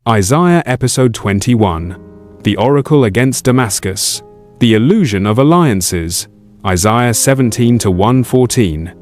Isaiah Episode 21. The Oracle Against Damascus. The Illusion of Alliances. Isaiah 17-1:14.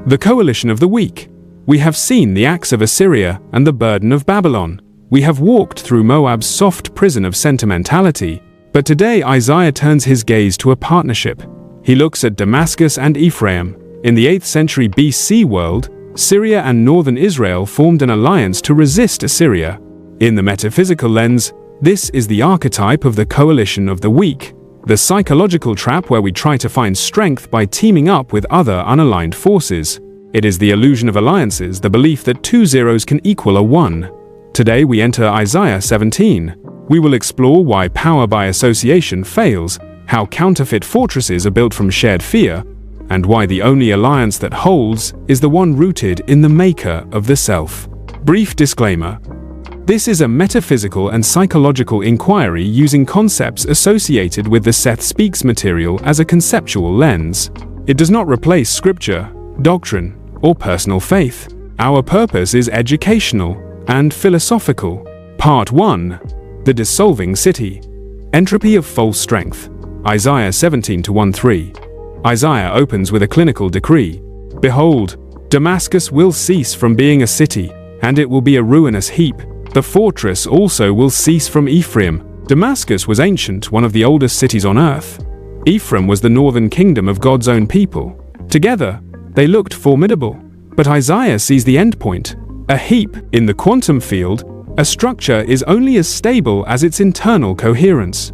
The coalition of the weak. We have seen the axe of Assyria and the burden of Babylon. We have walked through Moab's soft prison of sentimentality. But today Isaiah turns his gaze to a partnership. He looks at Damascus and Ephraim. In the 8th century BC world, Syria and northern Israel formed an alliance to resist Assyria. In the metaphysical lens, this is the archetype of the coalition of the weak, the psychological trap where we try to find strength by teaming up with other unaligned forces. It is the illusion of alliances, the belief that two zeros can equal a one. Today we enter Isaiah 17. We will explore why power by association fails, how counterfeit fortresses are built from shared fear, and why the only alliance that holds is the one rooted in the maker of the self. Brief disclaimer. This is a metaphysical and psychological inquiry using concepts associated with the Seth Speaks material as a conceptual lens. It does not replace scripture, doctrine, or personal faith. Our purpose is educational and philosophical. Part 1. The Dissolving City. Entropy of False Strength. Isaiah 17-1:3. Isaiah opens with a clinical decree. Behold, Damascus will cease from being a city, and it will be a ruinous heap. The fortress also will cease from Ephraim. Damascus was ancient, one of the oldest cities on earth. Ephraim was the northern kingdom of God's own people. Together, they looked formidable. But Isaiah sees the end point. A heap. In the quantum field, a structure is only as stable as its internal coherence.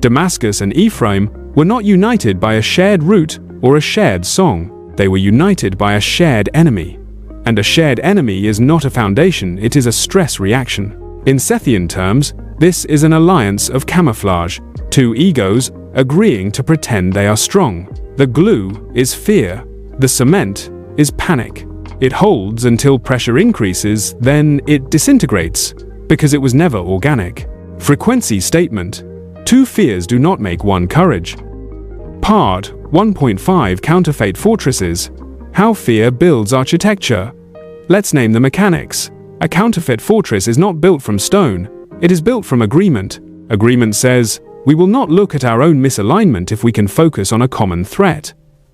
Damascus and Ephraim were not united by a shared root or a shared song. They were united by a shared enemy. And a shared enemy is not a foundation, it is a stress reaction. In Sethian terms, this is an alliance of camouflage, two egos agreeing to pretend they are strong. The glue is fear. The cement is panic. It holds until pressure increases, then it disintegrates, because it was never organic. Frequency statement. Two fears do not make one courage. Part 1.5 Counterfeit Fortresses. How fear builds architecture. Let's name the mechanics. A counterfeit fortress is not built from stone. It is built from agreement. Agreement says, we will not look at our own misalignment if we can focus on a common threat.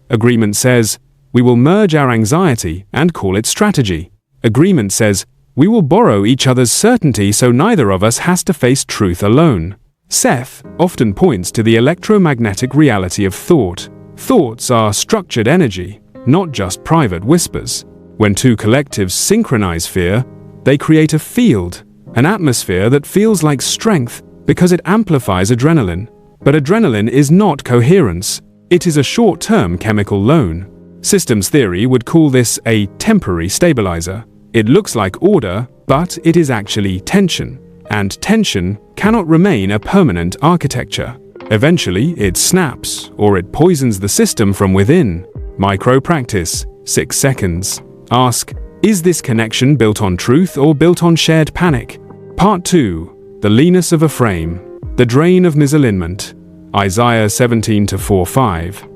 Agreement says, we will merge our anxiety and call it strategy. Agreement says, we will borrow each other's certainty so neither of us has to face truth alone. Seth often points to the electromagnetic reality of thought. Thoughts are structured energy, not just private whispers. When two collectives synchronize fear, they create a field, an atmosphere that feels like strength because it amplifies adrenaline. But adrenaline is not coherence. It is a short-term chemical loan. Systems theory would call this a temporary stabilizer. It looks like order, but it is actually tension. And tension cannot remain a permanent architecture. Eventually, it snaps, or it poisons the system from within. Micro-practice, 6 seconds. Ask, is this connection built on truth or built on shared panic? Part 2. The Leanness of Ephraim. The Drain of Misalignment. Isaiah 17-4:5.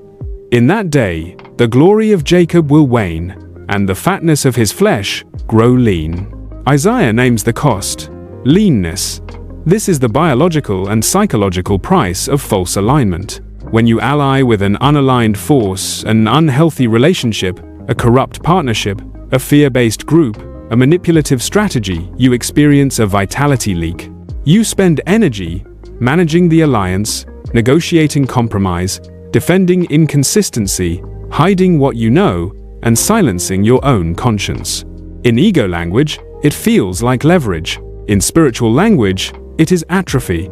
In that day, the glory of Jacob will wane, and the fatness of his flesh grow lean. Isaiah names the cost. Leanness. This is the biological and psychological price of false alignment. When you ally with an unaligned force, an unhealthy relationship, a corrupt partnership, a fear-based group, a manipulative strategy, you experience a vitality leak. You spend energy managing the alliance, negotiating compromise, defending inconsistency, hiding what you know, and silencing your own conscience. In ego language, it feels like leverage. In spiritual language, it is atrophy.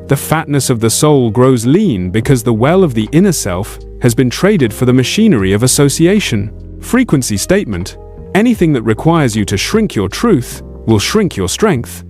The fatness of the soul grows lean because the well of the inner self has been traded for the machinery of association. Frequency statement. Anything that requires you to shrink your truth will shrink your strength.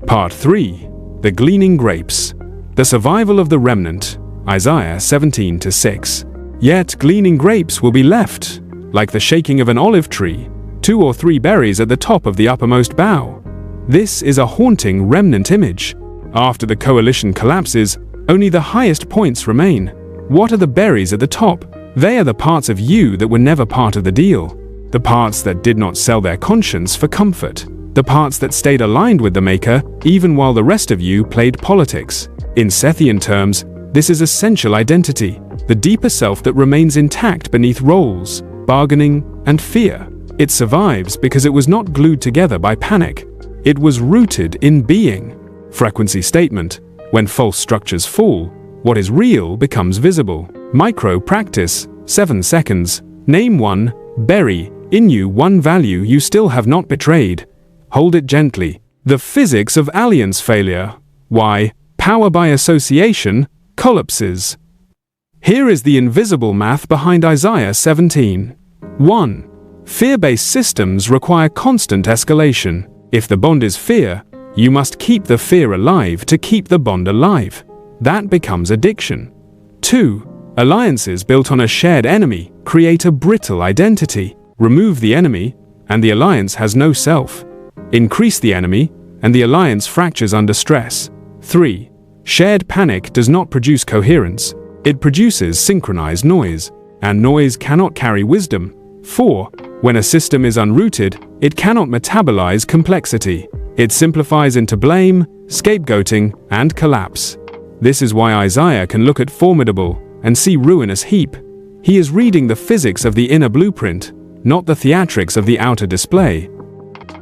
Part 3. The Gleaning Grapes. The Survival of the Remnant. Isaiah 17-6. Yet gleaning grapes will be left, like the shaking of an olive tree, 2 or 3 berries at the top of the uppermost bough. This is a haunting remnant image. After the coalition collapses, only the highest points remain. What are the berries at the top? They are the parts of you that were never part of the deal. The parts that did not sell their conscience for comfort. the parts that stayed aligned with the Maker even while the rest of you played politics. In Sethian terms, this is essential identity, the deeper self that remains intact beneath roles, bargaining, and fear. It survives because it was not glued together by panic. It was rooted in being. Frequency statement: when false structures fall, what is real becomes visible. Micro practice: 7 seconds. Name one, bury in you one value you still have not betrayed. Hold it gently. The physics of alliance failure. Why power by association collapses. Here is the invisible math behind Isaiah 17. 1. Fear-based systems require constant escalation. If the bond is fear, you must keep the fear alive to keep the bond alive. That becomes addiction. 2. Alliances built on a shared enemy create a brittle identity. Remove the enemy, and the alliance has no self. Increase the enemy, and the alliance fractures under stress. 3. Shared panic does not produce coherence. It produces synchronized noise, and noise cannot carry wisdom. 4. When a system is unrooted, it cannot metabolize complexity. It simplifies into blame, scapegoating, and collapse. This is why Isaiah can look at formidable and see ruinous heap. He is reading the physics of the inner blueprint, not the theatrics of the outer display.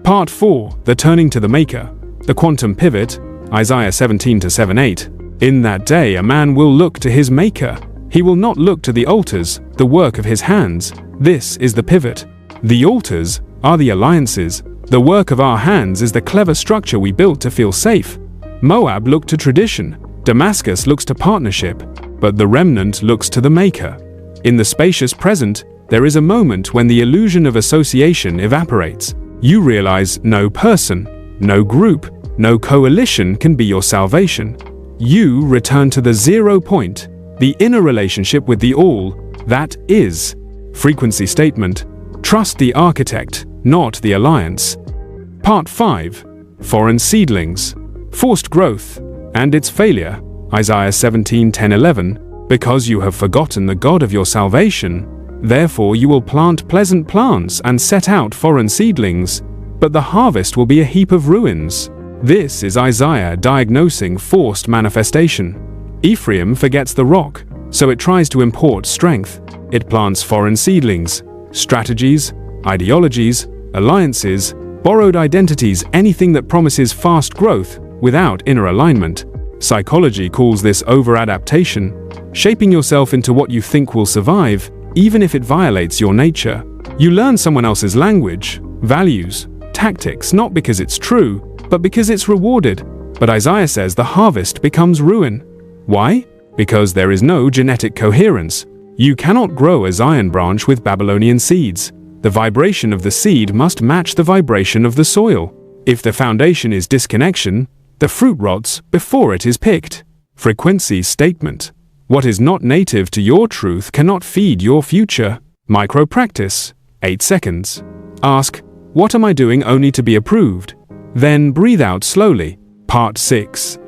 Part 4. The Turning to the Maker. The Quantum Pivot, Isaiah 17-7-8. In that day a man will look to his Maker. He will not look to the altars, the work of his hands. This is the pivot. The altars are the alliances. The work of our hands is the clever structure we built to feel safe. Moab looked to tradition. Damascus looks to partnership. But the remnant looks to the Maker. In the spacious present, there is a moment when the illusion of association evaporates. You realize no person, no group, no coalition can be your salvation. You return to the 0 point, the inner relationship with the all, that is. Frequency statement: trust the architect, not the alliance. Part 5. Foreign seedlings. Forced growth, and its failure, Isaiah 17:10-11. Because you have forgotten the God of your salvation, therefore you will plant pleasant plants and set out foreign seedlings, but the harvest will be a heap of ruins. This is Isaiah diagnosing forced manifestation. Ephraim forgets the rock, so it tries to import strength. It plants foreign seedlings, strategies, ideologies, alliances, borrowed identities, anything that promises fast growth without inner alignment. Psychology calls this over-adaptation, shaping yourself into what you think will survive, even if it violates your nature. You learn someone else's language, values, tactics, not because it's true, but because it's rewarded. But Isaiah says the harvest becomes ruin. Why? Because there is no genetic coherence. You cannot grow a Zion branch with Babylonian seeds. The vibration of the seed must match the vibration of the soil. If the foundation is disconnection, the fruit rots before it is picked. Frequency statement: what is not native to your truth cannot feed your future. Micro practice: 8 seconds. Ask, what am I doing only to be approved? Then breathe out slowly. Part 6.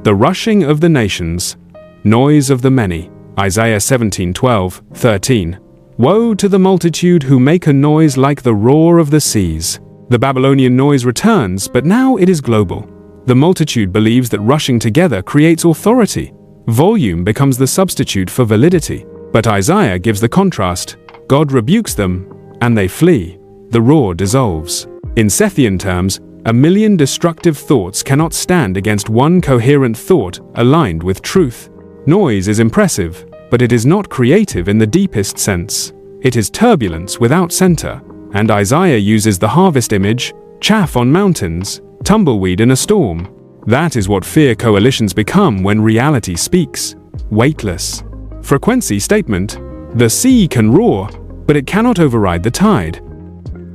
The rushing of the nations. Noise of the many. Isaiah 17:12-13. Woe to the multitude who make a noise like the roar of the seas. The Babylonian noise returns, but now it is global. The multitude believes that rushing together creates authority. Volume becomes the substitute for validity. But Isaiah gives the contrast. God rebukes them, and they flee. The roar dissolves. In Sethian terms, 1,000,000 destructive thoughts cannot stand against one coherent thought aligned with truth. Noise is impressive, but it is not creative in the deepest sense. It is turbulence without center, and Isaiah uses the harvest image: chaff on mountains, tumbleweed in a storm. That is what fear coalitions become when reality speaks. Weightless. Frequency statement: the sea can roar, but it cannot override the tide.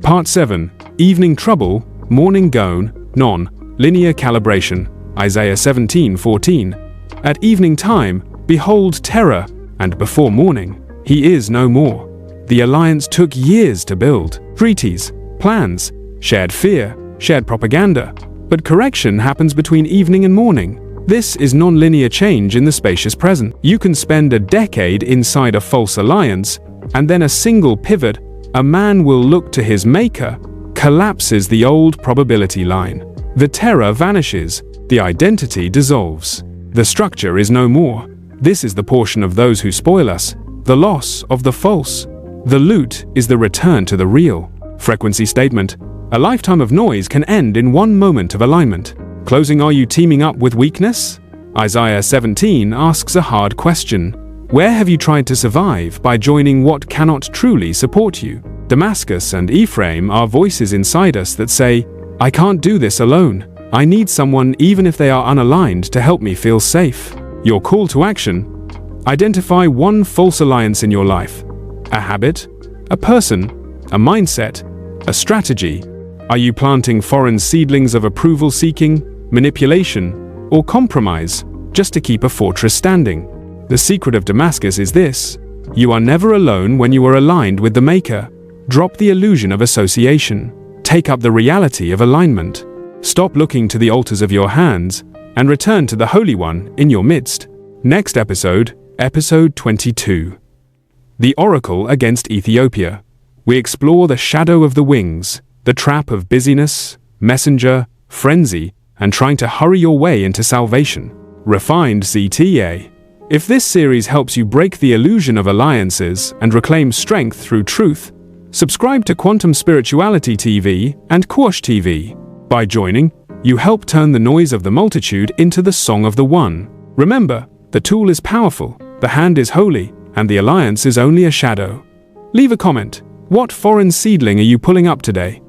Part 7. Evening trouble, morning gone, non-linear calibration. Isaiah 17:14. At evening time, behold terror, and before morning, he is no more. The alliance took years to build. Treaties, plans, shared fear, shared propaganda. But correction happens between evening and morning. This is non-linear change in the spacious present. You can spend a decade inside a false alliance, and then a single pivot, a man will look to his maker, collapses the old probability line. The terror vanishes, the identity dissolves. The structure is no more. This is the portion of those who spoil us, the loss of the false. The loot is the return to the real. Frequency statement: a lifetime of noise can end in one moment of alignment. Closing: are you teaming up with weakness? Isaiah 17 asks a hard question. Where have you tried to survive by joining what cannot truly support you? Damascus and Ephraim are voices inside us that say, I can't do this alone. I need someone, even if they are unaligned, to help me feel safe. Your call to action: identify one false alliance in your life. A habit, a person, a mindset, a strategy. Are you planting foreign seedlings of approval seeking, manipulation, or compromise just to keep a fortress standing? The secret of Damascus is this: you are never alone when you are aligned with the Maker. Drop the illusion of association. Take up the reality of alignment. Stop looking to the altars of your hands and return to the Holy One in your midst. Next episode, episode 22. The Oracle against Ethiopia. We explore the shadow of the wings, the trap of busyness, messenger, frenzy, and trying to hurry your way into salvation. Refined CTA. If this series helps you break the illusion of alliances and reclaim strength through truth, subscribe to Quantum Spirituality TV and Quash TV. By joining, you help turn the noise of the multitude into the song of the one. Remember, the tool is powerful, the hand is holy, and the alliance is only a shadow. Leave a comment. What foreign seedling are you pulling up today?